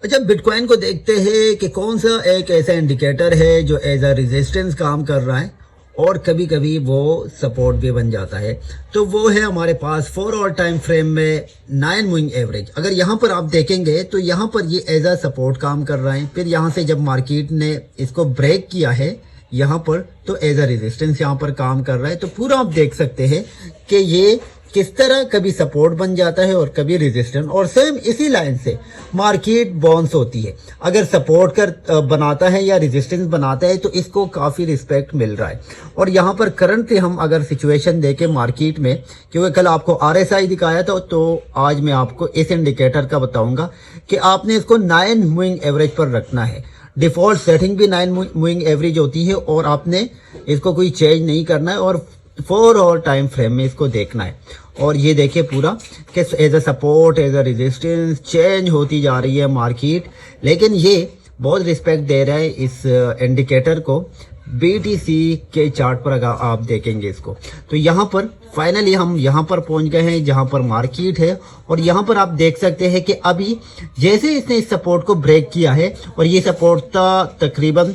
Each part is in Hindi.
अच्छा, बिटकॉइन को देखते हैं कि कौन सा एक ऐसा इंडिकेटर है जो एज अ रेजिस्टेंस काम कर रहा है और कभी कभी वो सपोर्ट भी बन जाता है। तो वो है हमारे पास 4 ऑल टाइम फ्रेम में 9 मूविंग एवरेज। अगर यहाँ पर आप देखेंगे तो यहाँ पर ये एज अ सपोर्ट काम कर रहा है, फिर यहाँ से जब मार्केट ने इसको ब्रेक किया है यहाँ पर तो एज अ रेजिस्टेंस यहाँ पर काम कर रहा है। तो पूरा आप देख सकते हैं कि ये किस तरह कभी सपोर्ट बन जाता है और कभी रेजिस्टेंस, और सेम इसी लाइन से मार्केट बाउंस होती है। अगर सपोर्ट कर बनाता है या रेजिस्टेंस बनाता है तो इसको काफ़ी रिस्पेक्ट मिल रहा है। और यहाँ पर करंटली हम अगर सिचुएशन देखें मार्केट में, क्योंकि कल आपको RSI दिखाया था तो आज मैं आपको इस इंडिकेटर का बताऊंगा कि आपने इसको 9 मूविंग एवरेज पर रखना है। डिफॉल्ट सेटिंग भी 9 मूविंग एवरेज होती है और आपने इसको कोई चेंज नहीं करना है और 4 और टाइम फ्रेम में इसको देखना है। और ये देखिए पूरा कि as a support as a resistance change होती जा रही है मार्केट, लेकिन ये बहुत रिस्पेक्ट दे रहा है इस इंडिकेटर को। BTC के चार्ट पर अगर आप देखेंगे इसको तो यहाँ पर फाइनली हम यहाँ पर पहुंच गए हैं जहाँ पर मार्केट है। और यहाँ पर आप देख सकते हैं कि अभी जैसे इसने इस सपोर्ट को ब्रेक किया है और ये सपोर्ट था तकरीबन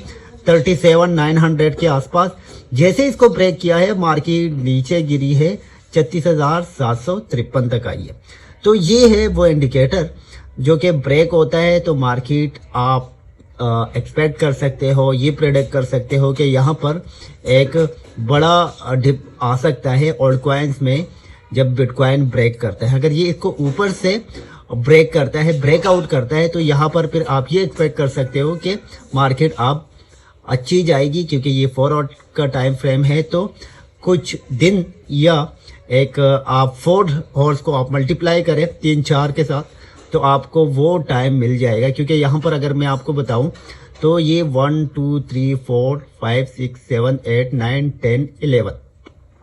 37,900 के आसपास, जैसे इसको ब्रेक किया है मार्केट नीचे गिरी है 36,753 तक आई है। तो ये है वो इंडिकेटर जो कि ब्रेक होता है तो मार्केट आप एक्सपेक्ट कर सकते हो, ये प्रेडिक्ट कर सकते हो कि यहाँ पर एक बड़ा डिप आ सकता है ऑल्ट कॉइन्स में जब बिटकॉइन ब्रेक करता है। अगर ये इसको ऊपर से ब्रेक करता है, ब्रेकआउट करता है, तो यहाँ पर फिर आप ये एक्सपेक्ट कर सकते हो कि मार्केट आप अच्छी जाएगी, क्योंकि ये 4 आउट का टाइम फ्रेम है। तो कुछ दिन या एक आप 4 हॉर्स को आप मल्टीप्लाई करें 3-4 के साथ तो आपको वो टाइम मिल जाएगा। क्योंकि यहाँ पर अगर मैं आपको बताऊं तो ये 1 2 3 4 5 6 7 8 9 10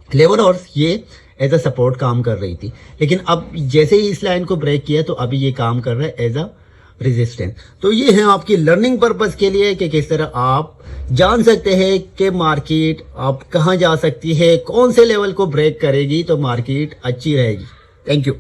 11 हॉर्स ये एज अ सपोर्ट काम कर रही थी, लेकिन अब जैसे ही इस लाइन को ब्रेक किया तो अभी ये काम कर रहा है एज अ रेजिस्टेंस। तो ये है आपकी लर्निंग पर्पस के लिए कि किस तरह आप जान सकते हैं कि मार्केट आप कहां जा सकती है, कौन से लेवल को ब्रेक करेगी तो मार्केट अच्छी रहेगी। Thank you.